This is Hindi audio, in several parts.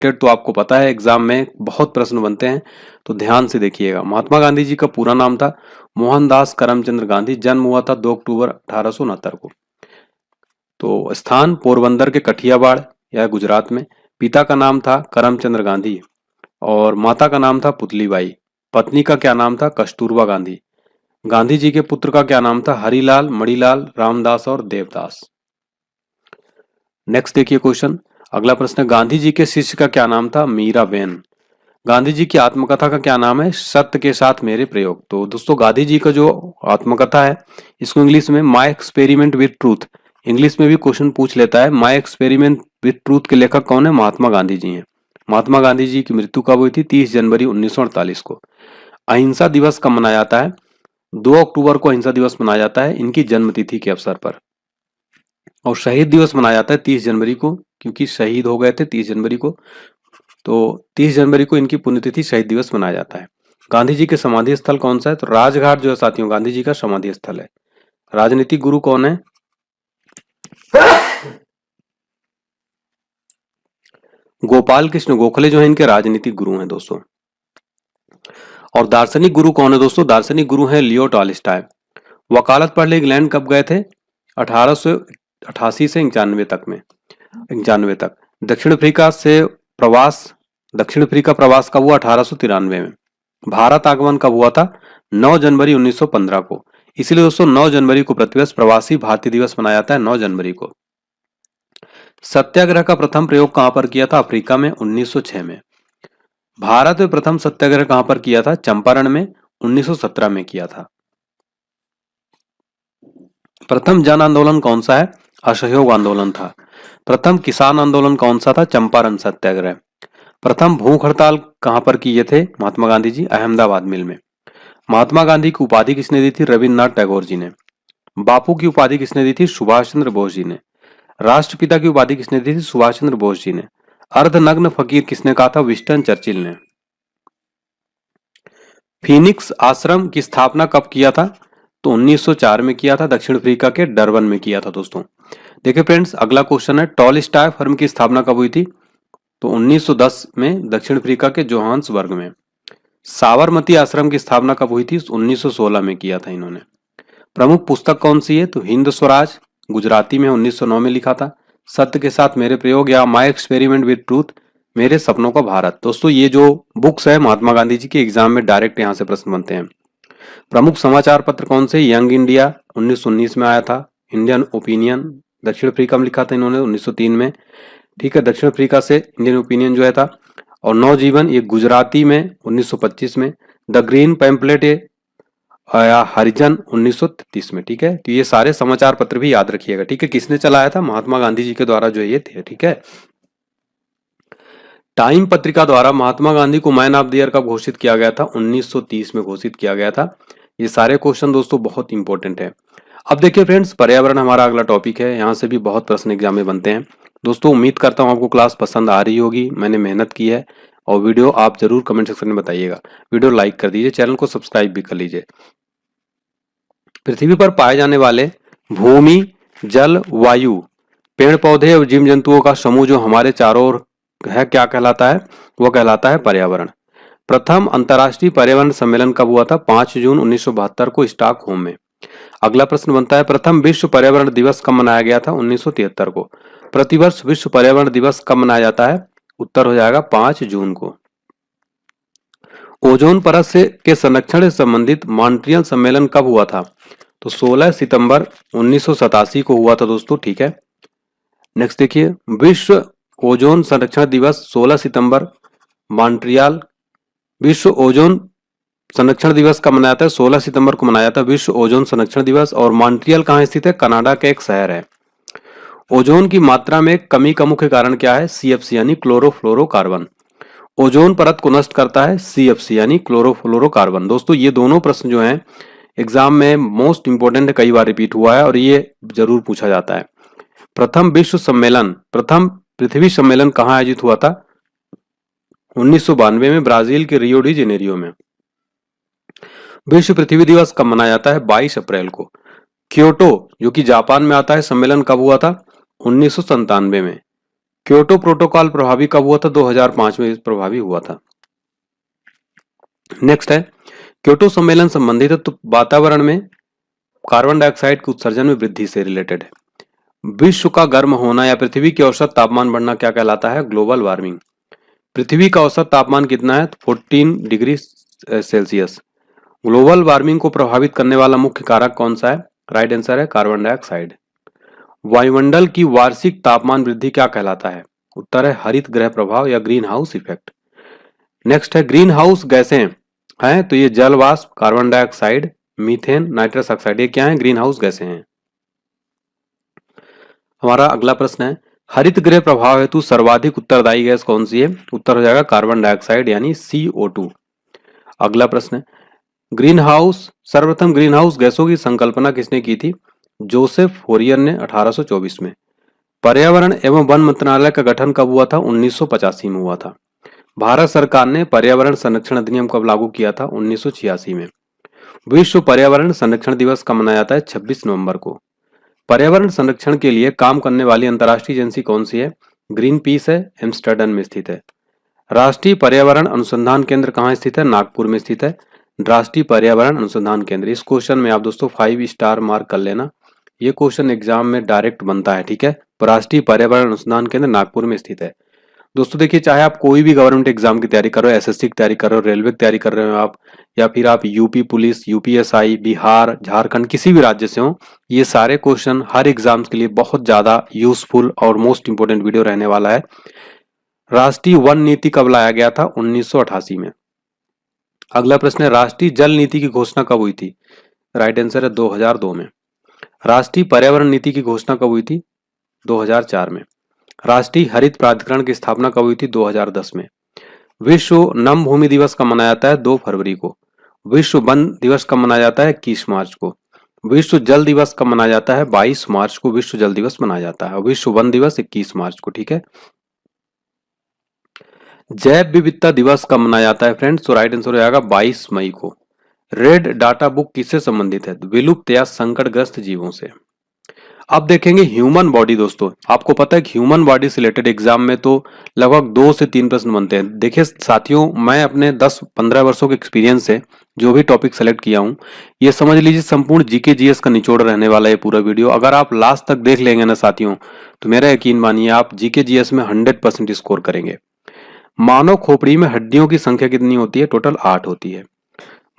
तो आपको पता है एग्जाम में बहुत प्रश्न बनते हैं, तो ध्यान से देखिएगा। महात्मा गांधी जी का पूरा नाम था मोहनदास करमचंद गांधी। जन्म हुआ था 2 अक्टूबर 1869 को। तो स्थान पोरबंदर के कठियावाड़ या गुजरात में। पिता का नाम था करमचंद गांधी और माता का नाम था पुतलीबाई। पत्नी का क्या नाम था? कस्तूरबा गांधी। गांधी जी के पुत्र का क्या नाम था? हरिलाल, मणिलाल, रामदास और देवदास। नेक्स्ट देखिए क्वेश्चन। अगला प्रश्न है, गांधी जी के शिष्य का क्या नाम था? मीराबेन। गांधी जी की आत्मकथा का क्या नाम है? सत्य के साथ मेरे प्रयोग। तो दोस्तों गांधी जी का जो आत्मकथा है, इसको इंग्लिश में my experiment with truth, English में भी क्वेश्चन पूछ लेता है। माई एक्सपेरिमेंट विद ट्रूथ के लेखक कौन है? महात्मा गांधी जी हैं। महात्मा गांधी जी की मृत्यु कब हुई थी? 30 जनवरी 1948 को। अहिंसा दिवस कब मनाया जाता है? 2 अक्टूबर को अहिंसा दिवस मनाया जाता है इनकी जन्मतिथि के अवसर पर। और शहीद दिवस मनाया जाता है 30 जनवरी को, क्योंकि शहीद हो गए थे 30 जनवरी को, तो 30 जनवरी को इनकी पुण्यतिथि शहीद दिवस मनाया जाता है। गांधी जी के समाधि स्थल कौन सा है? तो राजघाट जो है साथियों गांधी जी का समाधि स्थल है। राजनीतिक गुरु कौन है? गोपाल कृष्ण गोखले जो है इनके राजनीतिक गुरु हैं दोस्तों। और दार्शनिक गुरु कौन है दोस्तों? दार्शनिक गुरु है लियो टॉलस्टॉय। वकालत पढ़ने इंग्लैंड कब गए थे? 1888 से 91 तक में, 91 तक। दक्षिण अफ्रीका से प्रवास, दक्षिण अफ्रीका प्रवास कब हुआ? 1893 में। भारत आगमन कब हुआ था? 9 जनवरी 1915 को। इसलिए दोस्तों 9 जनवरी को प्रतिवर्ष प्रवासी भारतीय दिवस मनाया जाता है, 9 जनवरी को। सत्याग्रह का प्रथम प्रयोग कहां पर किया था? अफ्रीका में 1906 में। भारत में प्रथम सत्याग्रह कहां पर किया था? चंपारण में 1917 में किया था। प्रथम जन आंदोलन कौन सा है? असहयोग आंदोलन था। प्रथम किसान आंदोलन कौन सा था? चंपारण सत्याग्रह। प्रथम भूख हड़ताल कहां पर किए थे महात्मा गांधी जी? अहमदाबाद मिल में। महात्मा गांधी की उपाधि किसने दी थी? रविन्द्रनाथ टैगोर जी ने। बापू की उपाधि किसने दी थी? सुभाष चंद्र बोस जी ने। राष्ट्रपिता की उपाधि किसने दी थी? सुभाष चंद्र बोस जी ने। अर्धनग्न फकीर किसने कहा था? विंस्टन चर्चिल ने। फीनिक्स आश्रम की स्थापना कब किया था? तो 1904 में किया था, दक्षिण अफ्रीका के डरबन में किया था दोस्तों। देखिए फ्रेंड्स, अगला क्वेश्चन है, टॉलस्टॉय फर्म की स्थापना कब हुई थी? तो 1910 में दक्षिण अफ्रीका के जोहान्सबर्ग में। साबरमती आश्रम की स्थापना कब हुई थी? 1916 में किया था इन्होंने। प्रमुख पुस्तक कौन सी है? तो हिंद स्वराज, गुजराती में 1909 में लिखा था। सत्य के साथ मेरे प्रयोग या माई एक्सपेरिमेंट विद ट्रूथ, मेरे सपनों का भारत। दोस्तों ये जो बुक्स है महात्मा गांधी जी के, एग्जाम में डायरेक्ट यहाँ से प्रश्न बनते हैं। प्रमुख समाचार पत्र कौन से? यंग इंडिया 1919 में आया था। इंडियन ओपिनियन दक्षिण अफ्रीका में लिखा था इन्होंने 1903 में। ठीक है, दक्षिण अफ्रीका से इंडियन ओपिनियन जो है था। और नवजीवन ये गुजराती में 1925 में। द ग्रीन पैम्पलेट या हरिजन 1933 में। ठीक है, तो ये सारे समाचार पत्र भी याद रखिएगा। ठीक है, किसने चलाया था? महात्मा गांधी जी के द्वारा जो ये थे। ठीक है, टाइम पत्रिका द्वारा महात्मा गांधी को मैन ऑफ द ईयर कब घोषित किया गया था? 1930 में घोषित किया गया था। ये सारे क्वेश्चन दोस्तों बहुत इंपॉर्टेंट है। अब देखिए फ्रेंड्स, पर्यावरण हमारा अगला टॉपिक है। यहाँ से भी बहुत प्रश्न एग्जाम में बनते हैं दोस्तों। उम्मीद करता हूँ आपको क्लास पसंद आ रही होगी, मैंने मेहनत की है। और वीडियो आप जरूर कमेंट सेक्शन में बताइएगा। वीडियो लाइक कर दीजिए, चैनल को सब्सक्राइब भी कर लीजिए। पृथ्वी पर पाए जाने वाले भूमि, जल, वायु, पेड़ पौधे और जीव जंतुओं का समूह जो हमारे चारों ओर है, क्या कहलाता है? वो कहलाता है पर्यावरण। प्रथम अंतर्राष्ट्रीय पर्यावरण सम्मेलन कब हुआ था? 5 जून 1972 को स्टॉकहोम में। अगला प्रश्न बनता है, प्रथम विश्व पर्यावरण दिवस कब मनाया गया था? 1973 को। प्रतिवर्ष विश्व पर्यावरण दिवस कब मनाया जाता है? उत्तर हो जाएगा 5 जून को। ओजोन परत से के संरक्षण से संबंधित मॉन्ट्रियल सम्मेलन कब हुआ था? तो 16 सितंबर 1987 को हुआ था दोस्तों। ठीक है, नेक्स्ट देखिए, विश्व ओजोन संरक्षण दिवस 16 सितंबर मॉन्ट्रियल। विश्व ओजोन संरक्षण दिवस कब मनाया जाता है? 16 सितंबर को मनाया जाता है विश्व ओजोन संरक्षण दिवस। और मॉन्ट्रियल कहाँ स्थित है? कनाडा का एक शहर है। ओजोन की मात्रा में कमी का मुख्य कारण क्या है? CFC यानी क्लोरोफ्लोरोकार्बन। ओजोन परत को नष्ट करता है CFC यानी क्लोरोफ्लोरोकार्बन। दोस्तों ये दोनों प्रश्न जो हैं एग्जाम में मोस्ट इंपोर्टेंट है, कई बार रिपीट हुआ है और ये जरूर पूछा जाता है। प्रथम विश्व सम्मेलन, प्रथम पृथ्वी सम्मेलन कहाँ आयोजित हुआ था? 1992 में ब्राजील के रियो डी जेनेरियो में। विश्व पृथ्वी दिवस कब मनाया जाता है? 22 अप्रैल को। क्योटो जो कि जापान में आता है, सम्मेलन कब हुआ था? 1997 में। क्योटो प्रोटोकॉल प्रभावी कब हुआ था? 2005 में प्रभावी हुआ था। नेक्स्ट है, क्योटो सम्मेलन संबंधित है तो वातावरण में कार्बन डाइऑक्साइड के उत्सर्जन में वृद्धि से रिलेटेड है। विश्व का गर्म होना या पृथ्वी की औसत तापमान बढ़ना क्या कहलाता है? Global warming. पृथ्वी का औसत तापमान कितना है? 14 डिग्री सेल्सियस। ग्लोबल वार्मिंग को प्रभावित करने वाला मुख्य कारक कौन सा है? राइट आंसर है कार्बन डाइऑक्साइड। वायुमंडल की वार्षिक तापमान वृद्धि क्या कहलाता है? उत्तर है हरित गृह प्रभाव या ग्रीन हाउस इफेक्ट। नेक्स्ट है, ग्रीन हाउस गैसें हैं तो ये जल वाष्प, carbon dioxide, methane, nitrous oxide, ये क्या है? ग्रीन हाउस गैसें हैं। हमारा अगला प्रश्न है, हरित गृह प्रभाव हेतु सर्वाधिक उत्तरदायी गैस कौन सी है? उत्तर हो जाएगा कार्बन डाइऑक्साइड यानी CO2। अगला प्रश्न है, ग्रीन हाउस, सर्वप्रथम ग्रीन हाउस गैसों की संकल्पना किसने की थी? जोसेफ फोरियर ने 1824 में। पर्यावरण एवं वन मंत्रालय का गठन कब हुआ था? 1985 में हुआ था। भारत सरकार ने पर्यावरण संरक्षण अधिनियम कब लागू किया था? 1986 में। विश्व पर्यावरण संरक्षण दिवस कब मनाया जाता है? 26 नवंबर को। पर्यावरण संरक्षण के लिए काम करने वाली अंतर्राष्ट्रीय एजेंसी कौन सी है? ग्रीन पीस है, एम्स्टर्डम में स्थित है। राष्ट्रीय पर्यावरण अनुसंधान केंद्र कहाँ स्थित है? नागपुर में स्थित है राष्ट्रीय पर्यावरण अनुसंधान केंद्र। इस क्वेश्चन में आप दोस्तों 5 स्टार मार्क कर लेना, ये क्वेश्चन एग्जाम में डायरेक्ट बनता है, ठीक है। राष्ट्रीय पर्यावरण अनुसंधान केंद्र नागपुर में स्थित है। दोस्तों देखिए, चाहे आप कोई भी गवर्नमेंट एग्जाम की तैयारी कर रहे हो, एसएससी की तैयारी कर रहे हो, रेलवे की तैयारी कर रहे हो आप, या फिर आप UP police, UPSI, Bihar, Jharkhand, किसी भी राज्य से हो, ये सारे क्वेश्चन हर एग्जाम्स के लिए बहुत ज्यादा यूजफुल और मोस्ट इंपोर्टेंट वीडियो रहने वाला है। राष्ट्रीय वन नीति कब लाया गया था? 1988 में। अगला प्रश्न है, राष्ट्रीय जल नीति की घोषणा कब हुई थी? राइट आंसर है 2002 में। राष्ट्रीय पर्यावरण नीति की घोषणा कब हुई थी? 2004 में। राष्ट्रीय हरित प्राधिकरण की स्थापना कब हुई थी? 2010 में। विश्व नम भूमि दिवस कब मनाया जाता है? 2 फरवरी को। विश्व वन दिवस कब मनाया जाता है? 21 मार्च को। विश्व जल दिवस कब मनाया जाता है? 22 मार्च को विश्व जल दिवस मनाया जाता है। विश्व वन दिवस 21 मार्च को, ठीक है। जैव विविधता दिवस कब मनाया जाता है फ्रेंड्स? तो राइट आंसर हो जाएगा 22 मई को। रेड डाटा बुक किससे संबंधित है? विलुप्त या संकटग्रस्त जीवों से। अब देखेंगे ह्यूमन बॉडी। दोस्तों आपको पता है कि ह्यूमन बॉडी से रिलेटेड एग्जाम में तो लगभग 2 से 3 प्रश्न बनते हैं। देखिए साथियों, मैं अपने 10-15 वर्षों के एक्सपीरियंस से जो भी टॉपिक सेलेक्ट किया हूं, ये समझ लीजिए संपूर्ण जीके जीएस का निचोड़ रहने वाला है पूरा वीडियो। अगर आप लास्ट तक देख लेंगे ना साथियों, तो मेरा यकीन मानिए आप जीके जीएस में 100% स्कोर करेंगे। मानव खोपड़ी में हड्डियों की संख्या कितनी होती है? टोटल 8 होती है।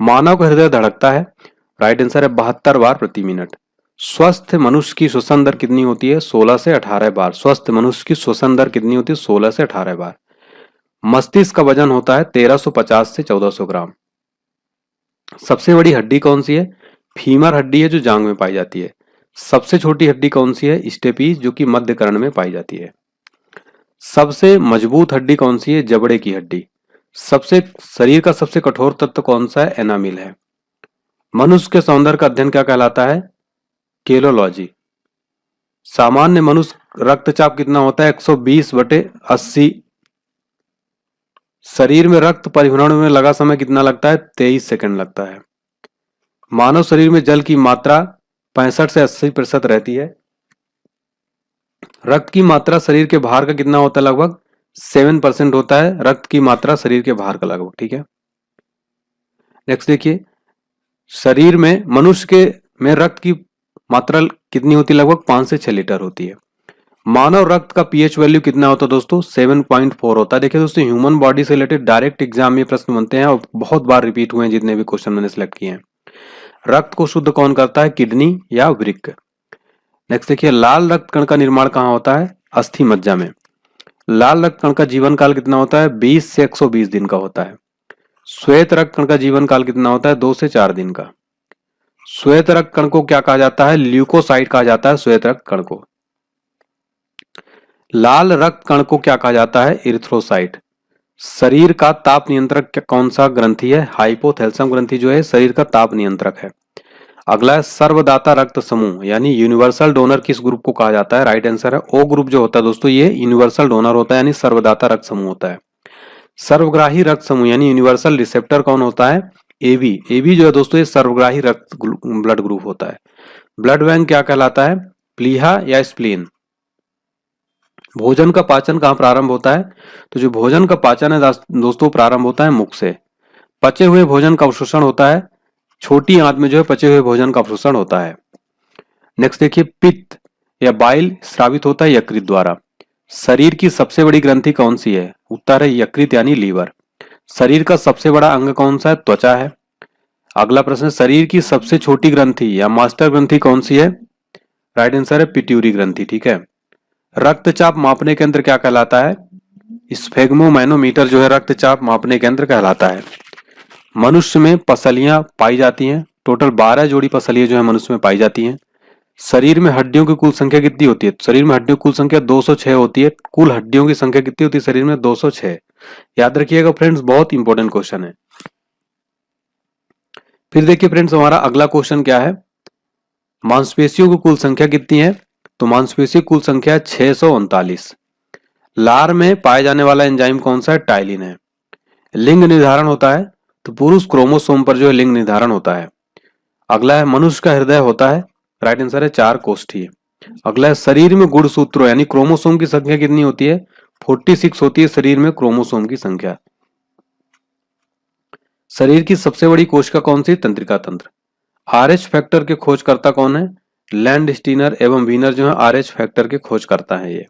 मानव का हृदय धड़कता है, राइट आंसर है 72 बार प्रति मिनट। स्वस्थ मनुष्य की श्वसन दर कितनी होती है? 16 से 18 बार। स्वस्थ मनुष्य की श्वसन दर कितनी होती है? 16 से 18 बार। मस्तिष्क का वजन होता है 1350 से 1400 ग्राम। सबसे बड़ी हड्डी कौन सी है? फीमर हड्डी है जो जांघ में पाई जाती है। सबसे छोटी हड्डी कौन सी है? स्टेपीज, जो कि मध्य कर्ण में पाई जाती है। सबसे मजबूत हड्डी कौन सी है? जबड़े की हड्डी। शरीर का सबसे कठोर तत्व कौन सा है? एनामिल है। मनुष्य के सौंदर्य का अध्ययन क्या कहलाता है? केलोलॉजी। सामान्य मनुष्य रक्तचाप कितना होता है? 120/80। शरीर में रक्त परिभ्रमण में लगा समय कितना लगता है? 23 सेकंड लगता है। मानव शरीर में जल की मात्रा 65 से 80% रहती है। रक्त की मात्रा शरीर के भार का कितना होता है? लगभग 7% होता है रक्त की मात्रा शरीर के भार का लगभग, ठीक है। नेक्स्ट देखिए, शरीर में मनुष्य के में रक्त की मात्रा कितनी होती है? लगभग 5 से 6 लीटर होती है। मानव रक्त का पीएच वैल्यू कितना होता है दोस्तों? 7.4 होता है। देखिए दोस्तों, ह्यूमन बॉडी से रिलेटेड डायरेक्ट एग्जाम में प्रश्न बनते हैं और बहुत बार रिपीट हुए हैं जितने भी क्वेश्चन मैंने सिलेक्ट किए हैं। रक्त को शुद्ध कौन करता है? किडनी या वृक्क। नेक्स्ट देखिए, लाल रक्त कण का निर्माण कहाँ होता है? अस्थि मज्जा में। लाल रक्त कण का जीवन काल कितना होता है? 20 से 120 दिन का होता है। श्वेत रक्त कण का जीवन काल कितना होता है? 2 से 4 दिन का। श्वेत रक्त कण को क्या कहा जाता है? ल्यूकोसाइट कहा जाता है श्वेत रक्त कण को। लाल रक्त कण को क्या कहा जाता है? इरिथ्रोसाइट। शरीर का ताप नियंत्रक कौन सा ग्रंथि है? हाइपोथैलेमस ग्रंथि जो है शरीर का ताप नियंत्रक है। अगला है सर्वदाता रक्त समूह, यानी यूनिवर्सल डोनर किस ग्रुप को कहा जाता है? राइट आंसर है ओ ग्रुप जो होता है दोस्तों, ये यूनिवर्सल डोनर होता है, यानी सर्वदाता रक्त समूह होता है। सर्वग्राही रक्त समूह यानी यूनिवर्सल रिसेप्टर कौन होता है? एबी। एबी जो है दोस्तों ये सर्वग्राही रक्त ब्लड ग्रुप होता है। ब्लड बैंक क्या कहलाता है? प्लीहा या स्प्लीन। भोजन का पाचन कहाँ प्रारंभ होता है? तो जो भोजन का पाचन है दोस्तों प्रारंभ होता है मुख से। पचे हुए भोजन का अवशोषण होता है छोटी आंत में, जो है पचे हुए भोजन का अवशोषण होता है। नेक्स्ट देखिए, पित्त या बाइल स्रावित होता है यकृत द्वारा। शरीर की सबसे बड़ी ग्रंथि कौन सी है? उत्तर है यकृत यानी लीवर। शरीर का सबसे बड़ा अंग कौन सा है? त्वचा है। अगला प्रश्न, शरीर की सबसे छोटी ग्रंथि या मास्टर ग्रंथि कौन सी है? राइट आंसर है पिट्यूरी ग्रंथि। ठीक है। रक्तचाप मापने के यंत्र क्या कहलाता है? स्फेग्मोमैनोमीटर जो है रक्तचाप मापने के यंत्र कहलाता है। मनुष्य में पसलियां पाई जाती हैं, टोटल 12 जोड़ी पसलियां जो है मनुष्य में पाई जाती हैं। शरीर में हड्डियों की कुल संख्या कितनी होती है? शरीर में हड्डियों की कुल संख्या 206 होती है। कुल हड्डियों की संख्या कितनी होती है शरीर में? 206। याद रखिएगा फ्रेंड्स, बहुत इंपॉर्टेंट क्वेश्चन है। फिर देखिए फ्रेंड्स, हमारा अगला क्वेश्चन क्या है? मांसपेशियों की कुल संख्या कितनी है? तो मांसपेशियों की कुल संख्या 639। लार में पाए जाने वाला एंजाइम कौन सा है? टाइलिन है। लिंग निर्धारण होता है तो पुरुष क्रोमोसोम पर जो है लिंग निर्धारण होता है। अगला है, मनुष्य का हृदय होता है, राइट आंसर है 4 कोष्ठी। अगला है, शरीर में गुणसूत्रों यानी क्रोमोसोम की संख्या कितनी होती है? 46 होती है शरीर में क्रोमोसोम की संख्या। शरीर की सबसे बड़ी कोशिका कौन सी? तंत्रिका तंत्र। आरएच फैक्टर के खोजकर्ता कौन है? लैंड स्टीनर एवं वीनर जो है आरएच फैक्टर के खोजकर्ता है ये।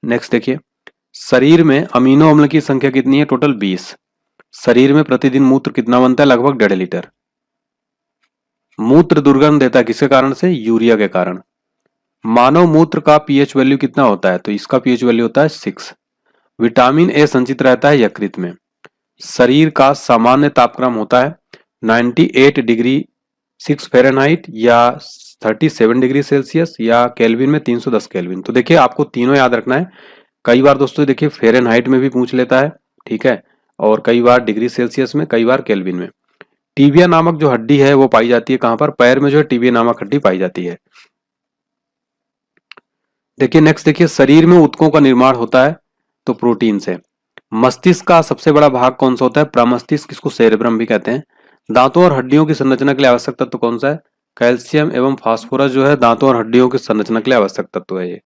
नेक्स्ट देखिए, शरीर में अमीनो अम्ल की संख्या कितनी है? टोटल 20। शरीर में प्रतिदिन मूत्र कितना बनता है? लगभग 1.5 लीटर। मूत्र दुर्गंध देता है किसके कारण से? यूरिया के कारण। मानव मूत्र का पीएच वैल्यू कितना होता है? तो इसका पीएच वैल्यू होता है 6। विटामिन ए संचित रहता है यकृत में। शरीर का सामान्य तापक्रम होता है 98 डिग्री 6 फ़ारेनहाइट या 37 डिग्री सेल्सियस या केल्विन में 310 केल्विन। तो देखिए आपको तीनों याद रखना है। कई बार दोस्तों देखिए फ़ारेनहाइट में भी पूछ लेता है, ठीक है, और कई बार डिग्री सेल्सियस में, कई बार केल्विन में। टीबिया नामक जो हड्डी है वो पाई जाती है कहां पर? पैर में जो है टीबिया नामक हड्डी पाई जाती है। देखिए नेक्स्ट देखिए, शरीर में ऊतकों का निर्माण होता है तो प्रोटीन से। मस्तिष्क का सबसे बड़ा भाग कौन सा होता है? प्रमस्तिष्क, इसको सेरेब्रम भी कहते हैं। दांतों और हड्डियों की संरचना के लिए आवश्यक तत्व कौन सा है? कैल्शियम एवं फास्फोरस जो है दांतों और हड्डियों की संरचना के लिए आवश्यक तत्व है ये।